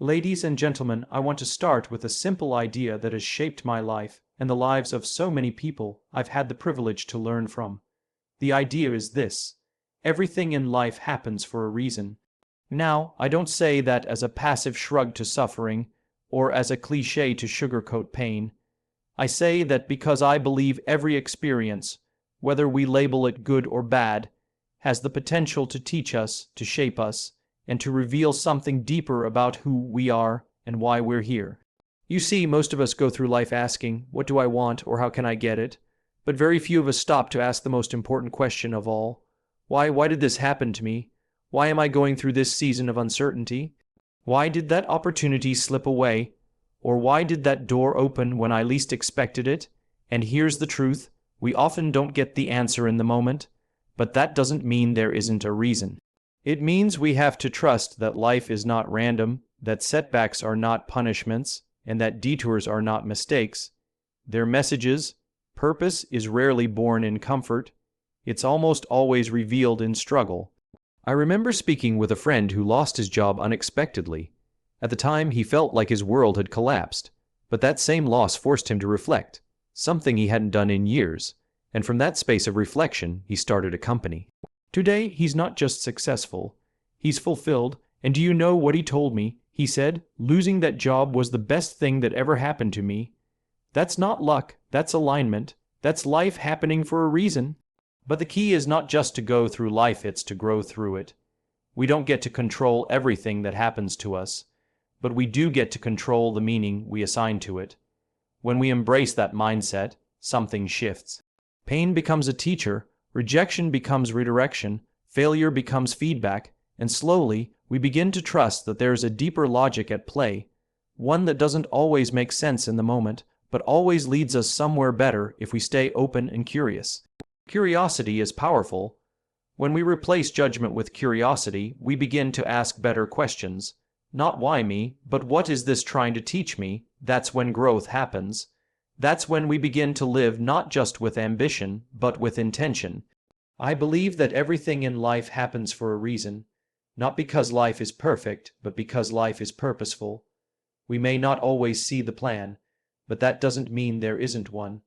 Ladies and gentlemen, I want to start with a simple idea that has shaped my life and the lives of so many people I've had the privilege to learn from. The idea is this: everything in life happens for a reason. Now, I don't say that as a passive shrug to suffering or as a cliché to sugarcoat pain. I say that because I believe every experience, whether we label it good or bad, has the potential to teach us, to shape us, and to reveal something deeper about who we are and why we're here. You see, most of us go through life asking, what do I want or how can I get it? But very few of us stop to ask the most important question of all. Why did this happen to me? Why am I going through this season of uncertainty? Why did that opportunity slip away? Or why did that door open when I least expected it? And here's the truth: we often don't get the answer in the moment, but that doesn't mean there isn't a reason. It means we have to trust that life is not random, that setbacks are not punishments, and that detours are not mistakes. They're messages. Purpose is rarely born in comfort. It's almost always revealed in struggle. I remember speaking with a friend who lost his job unexpectedly. At the time, he felt like his world had collapsed, but that same loss forced him to reflect, something he hadn't done in years, and from that space of reflection, he started a company. Today, he's not just successful, he's fulfilled, and do you know what he told me? He said, "Losing that job was the best thing that ever happened to me." That's not luck, that's alignment, that's life happening for a reason. But the key is not just to go through life, it's to grow through it. We don't get to control everything that happens to us, but we do get to control the meaning we assign to it. When we embrace that mindset, something shifts. Pain becomes a teacher, rejection becomes redirection, failure becomes feedback, and slowly we begin to trust that there is a deeper logic at play, one that doesn't always make sense in the moment, but always leads us somewhere better if we stay open and curious. Curiosity is powerful. When we replace judgment with curiosity, we begin to ask better questions. Not why me, but what is this trying to teach me? That's when growth happens. That's when we begin to live not just with ambition, but with intention. I believe that everything in life happens for a reason, not because life is perfect, but because life is purposeful. We may not always see the plan, but that doesn't mean there isn't one.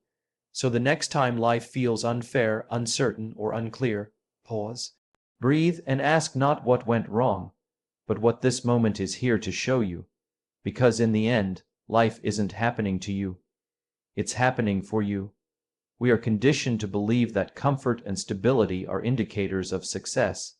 So the next time life feels unfair, uncertain, or unclear, pause, breathe, and ask not what went wrong, but what this moment is here to show you. Because in the end, life isn't happening to you. It's happening for you. We are conditioned to believe that comfort and stability are indicators of success,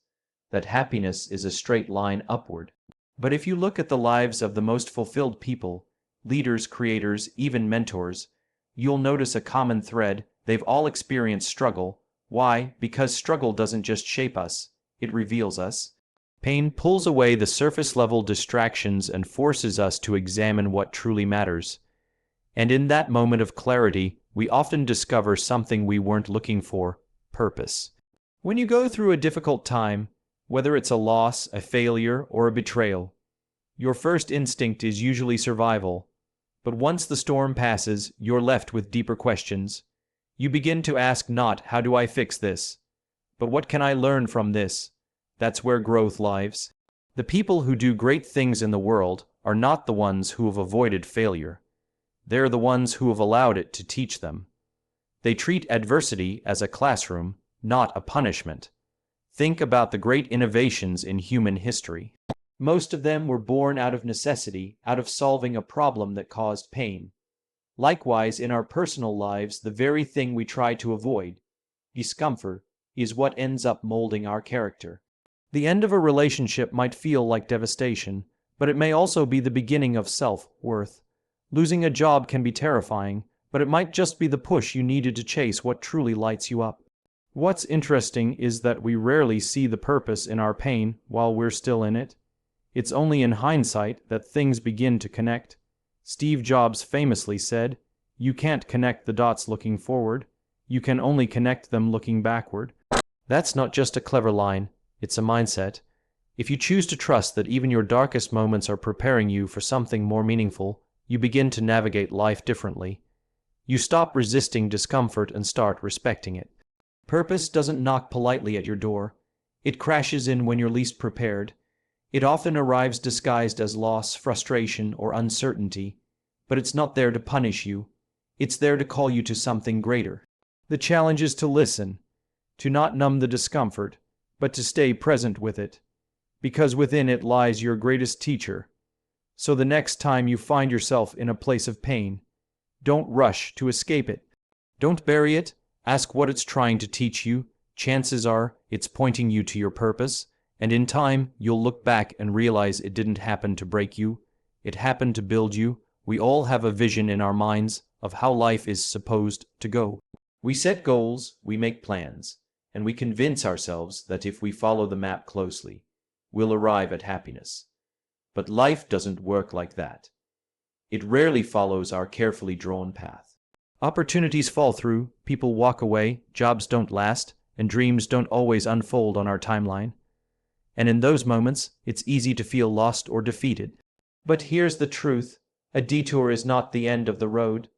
that happiness is a straight line upward. But if you look at the lives of the most fulfilled people, leaders, creators, even mentors, you'll notice a common thread: they've all experienced struggle. Why? Because struggle doesn't just shape us, it reveals us. Pain pulls away the surface-level distractions and forces us to examine what truly matters. And in that moment of clarity, we often discover something we weren't looking for: purpose. When you go through a difficult time, whether it's a loss, a failure, or a betrayal, your first instinct is usually survival. But once the storm passes, you're left with deeper questions. You begin to ask not, how do I fix this? But what can I learn from this? That's where growth lies. The people who do great things in the world are not the ones who have avoided failure. They're the ones who have allowed it to teach them. They treat adversity as a classroom, not a punishment. Think about the great innovations in human history. Most of them were born out of necessity, out of solving a problem that caused pain. Likewise, in our personal lives, the very thing we try to avoid, discomfort, is what ends up molding our character. The end of a relationship might feel like devastation, but it may also be the beginning of self-worth. Losing a job can be terrifying, but it might just be the push you needed to chase what truly lights you up. What's interesting is that we rarely see the purpose in our pain while we're still in it. It's only in hindsight that things begin to connect. Steve Jobs famously said, "You can't connect the dots looking forward. You can only connect them looking backward." That's not just a clever line, it's a mindset. If you choose to trust that even your darkest moments are preparing you for something more meaningful, you begin to navigate life differently. You stop resisting discomfort and start respecting it. Purpose doesn't knock politely at your door. It crashes in when you're least prepared. It often arrives disguised as loss, frustration, or uncertainty, but it's not there to punish you. It's there to call you to something greater. The challenge is to listen, to not numb the discomfort, but to stay present with it, because within it lies your greatest teacher. So the next time you find yourself in a place of pain, don't rush to escape it. Don't bury it. Ask what it's trying to teach you. Chances are it's pointing you to your purpose, and in time you'll look back and realize it didn't happen to break you. It happened to build you. We all have a vision in our minds of how life is supposed to go. We set goals, we make plans, and we convince ourselves that if we follow the map closely, we'll arrive at happiness. But life doesn't work like that. It rarely follows our carefully drawn path. Opportunities fall through, people walk away, jobs don't last, and dreams don't always unfold on our timeline. And in those moments, it's easy to feel lost or defeated. But here's the truth. A detour is not the end of the road.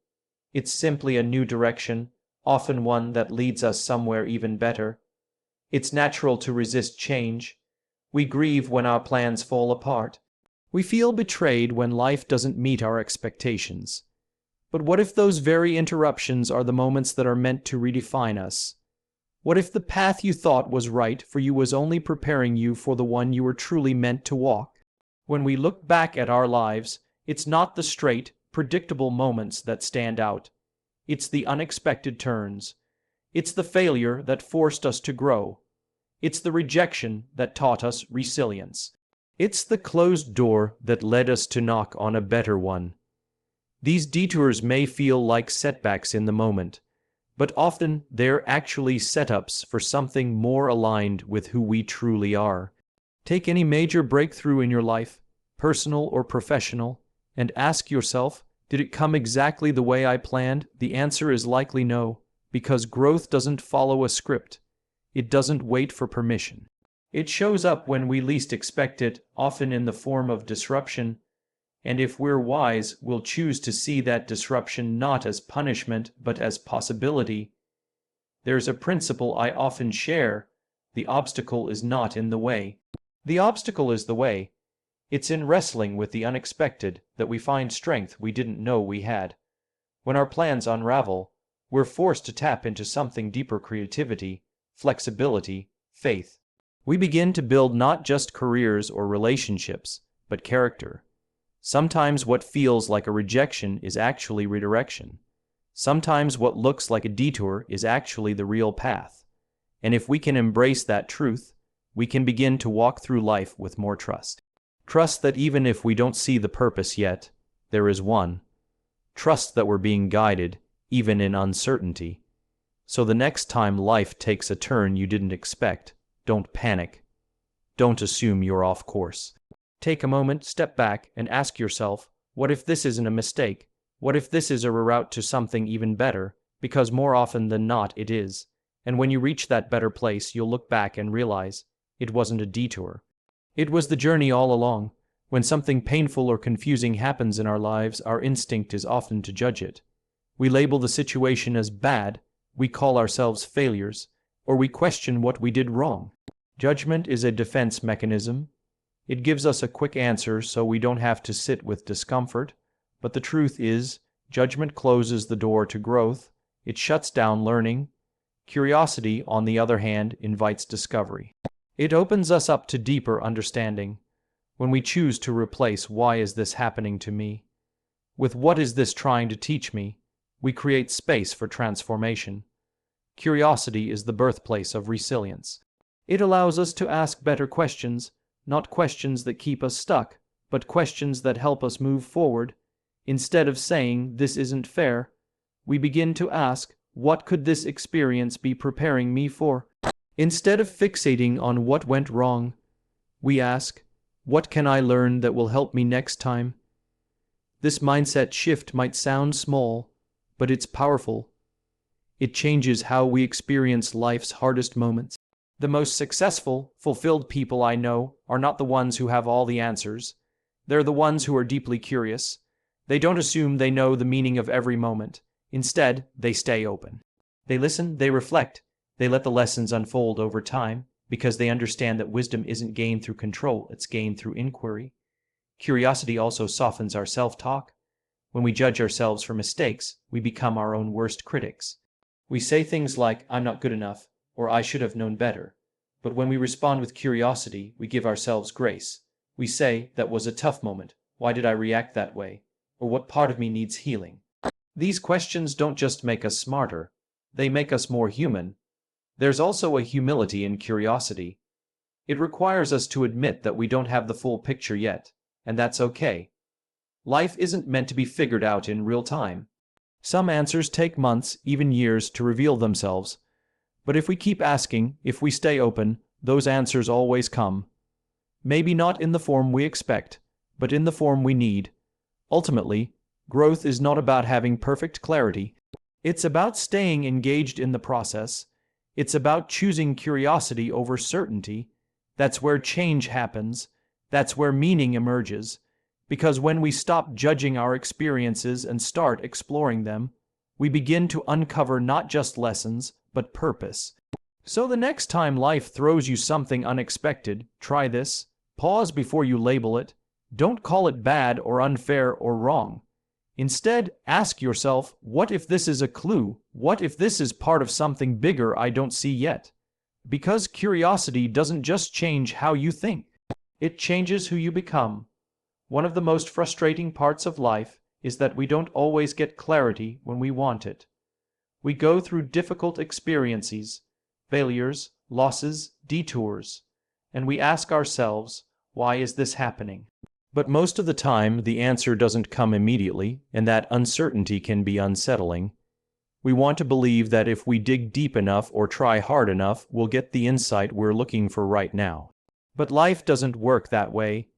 It's simply a new direction, often one that leads us somewhere even better. It's natural to resist change. We grieve when our plans fall apart. We feel betrayed when life doesn't meet our expectations. But what if those very interruptions are the moments that are meant to redefine us? What if the path you thought was right for you was only preparing you for the one you were truly meant to walk? When we look back at our lives, it's not the straight, predictable moments that stand out. It's the unexpected turns. It's the failure that forced us to grow. It's the rejection that taught us resilience. It's the closed door that led us to knock on a better one. These detours may feel like setbacks in the moment, but often they're actually setups for something more aligned with who we truly are. Take any major breakthrough in your life, personal or professional, and ask yourself, did it come exactly the way I planned? The answer is likely no, because growth doesn't follow a script. It doesn't wait for permission. It shows up when we least expect it, often in the form of disruption, and if we're wise, we'll choose to see that disruption not as punishment, but as possibility. There's a principle I often share: the obstacle is not in the way. The obstacle is the way. It's in wrestling with the unexpected that we find strength we didn't know we had. When our plans unravel, we're forced to tap into something deeper: creativity, flexibility, faith. We begin to build not just careers or relationships, but character. Sometimes what feels like a rejection is actually redirection. Sometimes what looks like a detour is actually the real path. And if we can embrace that truth, we can begin to walk through life with more trust. Trust that even if we don't see the purpose yet, there is one. Trust that we're being guided, even in uncertainty. So the next time life takes a turn you didn't expect, don't panic. Don't assume you're off course. Take a moment, step back, and ask yourself, what if this isn't a mistake? What if this is a route to something even better? Because more often than not, it is. And when you reach that better place, you'll look back and realize it wasn't a detour. It was the journey all along. When something painful or confusing happens in our lives, our instinct is often to judge it. We label the situation as bad, we call ourselves failures, or we question what we did wrong. Judgment is a defense mechanism. It gives us a quick answer so we don't have to sit with discomfort, but the truth is, judgment closes the door to growth. It shuts down learning. Curiosity, on the other hand, invites discovery. It opens us up to deeper understanding. When we choose to replace "why is this happening to me?" with "what is this trying to teach me?" we create space for transformation. Curiosity is the birthplace of resilience. It allows us to ask better questions, not questions that keep us stuck, but questions that help us move forward. Instead of saying, "this isn't fair," we begin to ask, "what could this experience be preparing me for?" Instead of fixating on what went wrong, we ask, "what can I learn that will help me next time?" This mindset shift might sound small, but it's powerful. It changes how we experience life's hardest moments. The most successful, fulfilled people I know are not the ones who have all the answers. They're the ones who are deeply curious. They don't assume they know the meaning of every moment. Instead, they stay open. They listen, they reflect, they let the lessons unfold over time. because they understand that wisdom isn't gained through control, it's gained through inquiry. Curiosity also softens our self-talk. When we judge ourselves for mistakes, we become our own worst critics. We say things like, "I'm not good enough," or "I should have known better." But when we respond with curiosity, we give ourselves grace. We say, "That was a tough moment. Why did I react that way?" Or "What part of me needs healing?" These questions don't just make us smarter, they make us more human. There's also a humility in curiosity. It requires us to admit that we don't have the full picture yet, and that's okay. Life isn't meant to be figured out in real time. Some answers take months, even years, to reveal themselves. But if we keep asking, if we stay open, those answers always come. Maybe not in the form we expect, but in the form we need. Ultimately, growth is not about having perfect clarity. It's about staying engaged in the process. It's about choosing curiosity over certainty. That's where change happens. That's where meaning emerges. Because when we stop judging our experiences and start exploring them, we begin to uncover not just lessons, but purpose. So the next time life throws you something unexpected, try this. Pause before you label it. Don't call it bad or unfair or wrong. Instead, ask yourself, what if this is a clue? What if this is part of something bigger I don't see yet? Because curiosity doesn't just change how you think, it changes who you become. One of the most frustrating parts of life is that we don't always get clarity when we want it. We go through difficult experiences, failures, losses, detours, and we ask ourselves, why is this happening? But most of the time, the answer doesn't come immediately, and that uncertainty can be unsettling. We want to believe that if we dig deep enough or try hard enough, we'll get the insight we're looking for right now. But life doesn't work that way.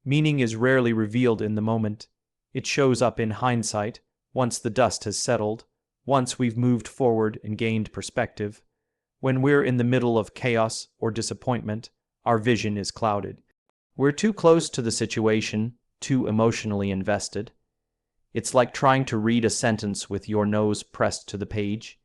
Meaning is rarely revealed in the moment. It shows up in hindsight, once the dust has settled, once we've moved forward and gained perspective. When we're in the middle of chaos or disappointment, our vision is clouded. We're too close to the situation, too emotionally invested. It's like trying to read a sentence with your nose pressed to the page.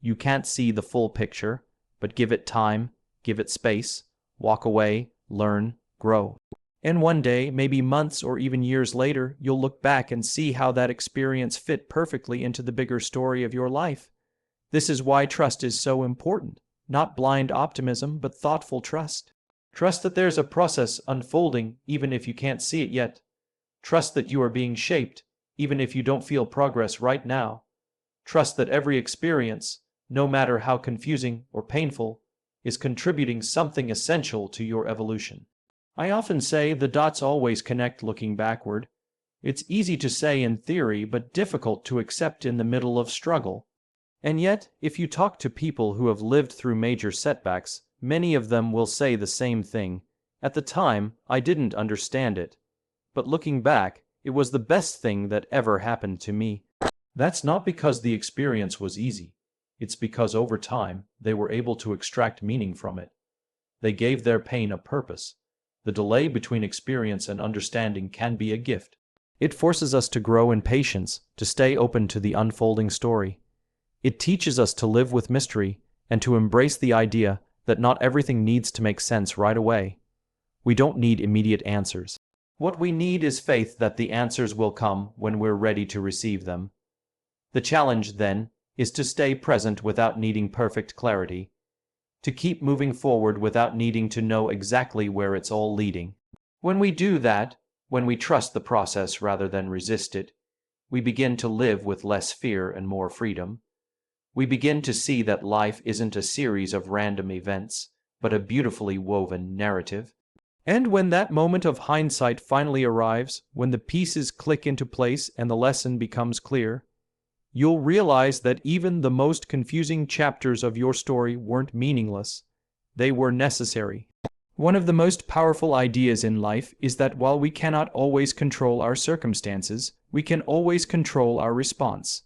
You can't see the full picture, but give it time, give it space, walk away, learn, grow. And one day, maybe months or even years later, you'll look back and see how that experience fit perfectly into the bigger story of your life. This is why trust is so important. Not blind optimism, but thoughtful trust. Trust that there's a process unfolding even if you can't see it yet. Trust that you are being shaped even if you don't feel progress right now. Trust that every experience, no matter how confusing or painful, is contributing something essential to your evolution. I often say the dots always connect looking backward. It's easy to say in theory, but difficult to accept in the middle of struggle. And yet, if you talk to people who have lived through major setbacks, many of them will say the same thing. At the time, I didn't understand it. But looking back, it was the best thing that ever happened to me. That's not because the experience was easy. It's because over time, they were able to extract meaning from it. They gave their pain a purpose. The delay between experience and understanding can be a gift. It forces us to grow in patience, to stay open to the unfolding story. It teaches us to live with mystery and to embrace the idea that not everything needs to make sense right away. We don't need immediate answers. What we need is faith that the answers will come when we're ready to receive them. The challenge, then, is to stay present without needing perfect clarity. To keep moving forward without needing to know exactly where it's all leading. When we do that, when we trust the process rather than resist it, we begin to live with less fear and more freedom. We begin to see that life isn't a series of random events, but a beautifully woven narrative. And when that moment of hindsight finally arrives, when the pieces click into place and the lesson becomes clear, you'll realize that even the most confusing chapters of your story weren't meaningless. They were necessary. One of the most powerful ideas in life is that while we cannot always control our circumstances, we can always control our response.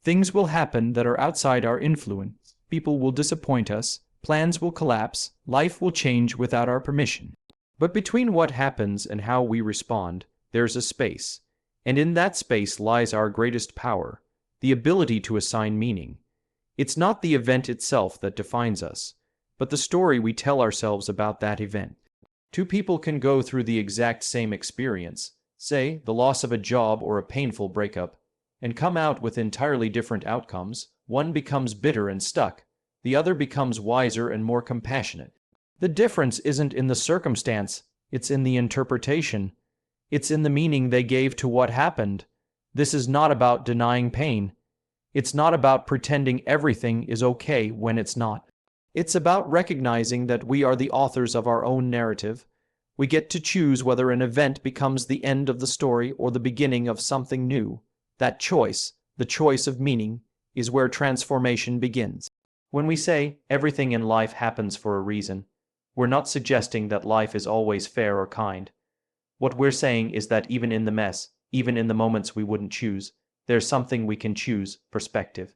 Things will happen that are outside our influence. People will disappoint us, plans will collapse, life will change without our permission. But between what happens and how we respond, there's a space. And in that space lies our greatest power, the ability to assign meaning. It's not the event itself that defines us, but the story we tell ourselves about that event. Two people can go through the exact same experience, say the loss of a job or a painful breakup, and come out with entirely different outcomes. One becomes bitter and stuck, the other becomes wiser and more compassionate. The difference isn't in the circumstance, it's in the interpretation. It's in the meaning they gave to what happened. This is not about denying pain. It's not about pretending everything is okay when it's not. It's about recognizing that we are the authors of our own narrative. We get to choose whether an event becomes the end of the story or the beginning of something new. That choice, the choice of meaning, is where transformation begins. When we say everything in life happens for a reason, we're not suggesting that life is always fair or kind. What we're saying is that even in the mess, even in the moments we wouldn't choose, there's something we can choose: perspective.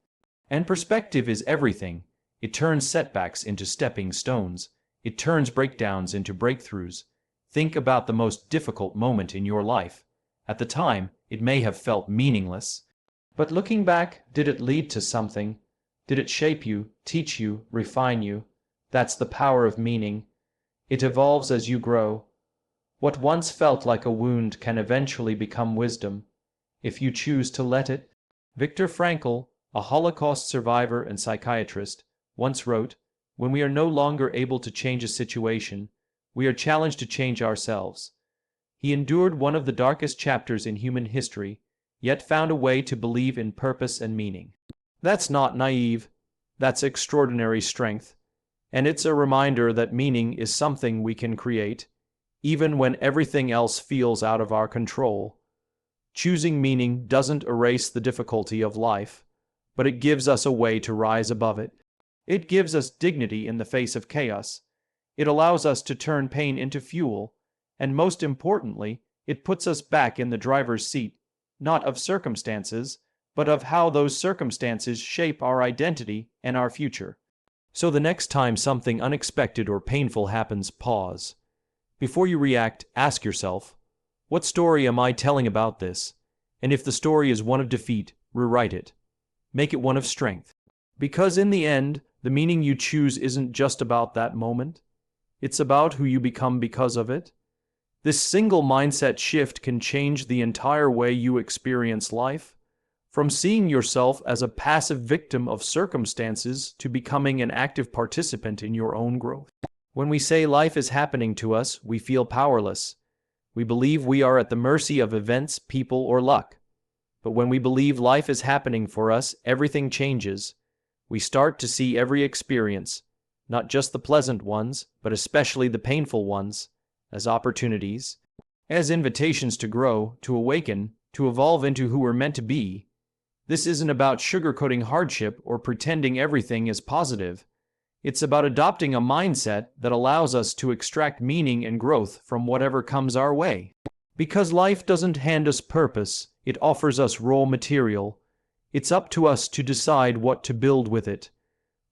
And perspective is everything. It turns setbacks into stepping stones. It turns breakdowns into breakthroughs. Think about the most difficult moment in your life. At the time, it may have felt meaningless. But looking back, did it lead to something? Did it shape you, teach you, refine you? That's the power of meaning. It evolves as you grow. What once felt like a wound can eventually become wisdom, if you choose to let it. Viktor Frankl, a Holocaust survivor and psychiatrist, once wrote, "When we are no longer able to change a situation, we are challenged to change ourselves." He endured one of the darkest chapters in human history, yet found a way to believe in purpose and meaning. That's not naive, that's extraordinary strength. And it's a reminder that meaning is something we can create, even when everything else feels out of our control. Choosing meaning doesn't erase the difficulty of life, but it gives us a way to rise above it. It gives us dignity in the face of chaos. It allows us to turn pain into fuel, and most importantly, it puts us back in the driver's seat, not of circumstances, but of how those circumstances shape our identity and our future. So the next time something unexpected or painful happens, pause. Before you react, ask yourself, what story am I telling about this? And if the story is one of defeat, rewrite it. Make it one of strength. Because in the end, the meaning you choose isn't just about that moment. It's about who you become because of it. This single mindset shift can change the entire way you experience life, from seeing yourself as a passive victim of circumstances to becoming an active participant in your own growth. When we say life is happening to us, we feel powerless. We believe we are at the mercy of events, people, or luck. But when we believe life is happening for us, everything changes. We start to see every experience, not just the pleasant ones, but especially the painful ones, as opportunities, as invitations to grow, to awaken, to evolve into who we're meant to be. This isn't about sugarcoating hardship or pretending everything is positive. It's about adopting a mindset that allows us to extract meaning and growth from whatever comes our way. Because life doesn't hand us purpose, it offers us raw material. It's up to us to decide what to build with it.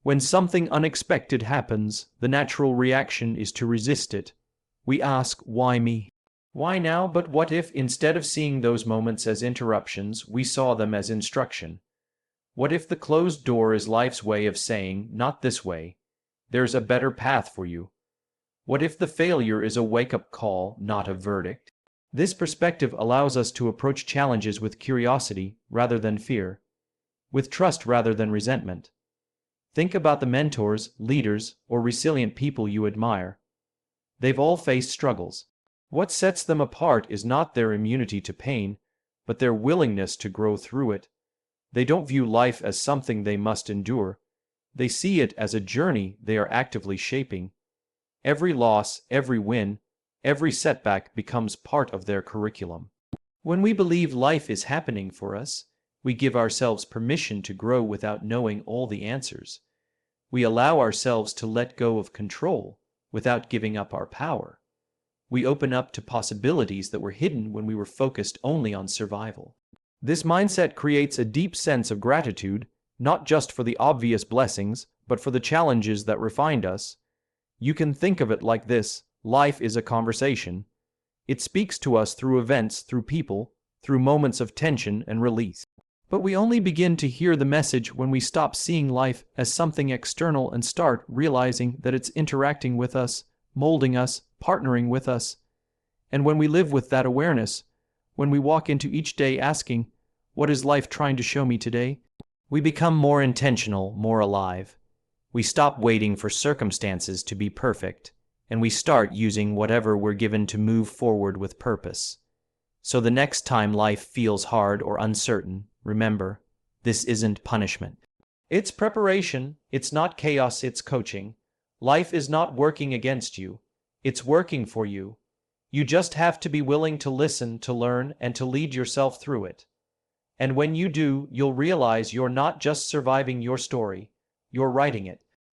When something unexpected happens, the natural reaction is to resist it. We ask, why me? Why now? But what if, instead of seeing those moments as interruptions, we saw them as instruction? What if the closed door is life's way of saying, not this way, there's a better path for you? What if the failure is a wake-up call, not a verdict? This perspective allows us to approach challenges with curiosity rather than fear, with trust rather than resentment. Think about the mentors, leaders, or resilient people you admire. They've all faced struggles. What sets them apart is not their immunity to pain, but their willingness to grow through it. They don't view life as something they must endure. They see it as a journey they are actively shaping. Every loss, every win, every setback becomes part of their curriculum. When we believe life is happening for us, we give ourselves permission to grow without knowing all the answers. We allow ourselves to let go of control without giving up our power. We open up to possibilities that were hidden when we were focused only on survival. This mindset creates a deep sense of gratitude, not just for the obvious blessings, but for the challenges that refined us. You can think of it like this: life is a conversation. It speaks to us through events, through people, through moments of tension and release. But we only begin to hear the message when we stop seeing life as something external and start realizing that it's interacting with us, molding us, partnering with us. And when we live with that awareness, when we walk into each day asking, "What is life trying to show me today?" we become more intentional, more alive. We stop waiting for circumstances to be perfect, and we start using whatever we're given to move forward with purpose. So the next time life feels hard or uncertain, remember, this isn't punishment. It's preparation, it's not chaos, it's coaching. Life is not working against you, it's working for you. You just have to be willing to listen, to learn, and to lead yourself through it. And when you do, you'll realize you're not just surviving your story, you're writing it.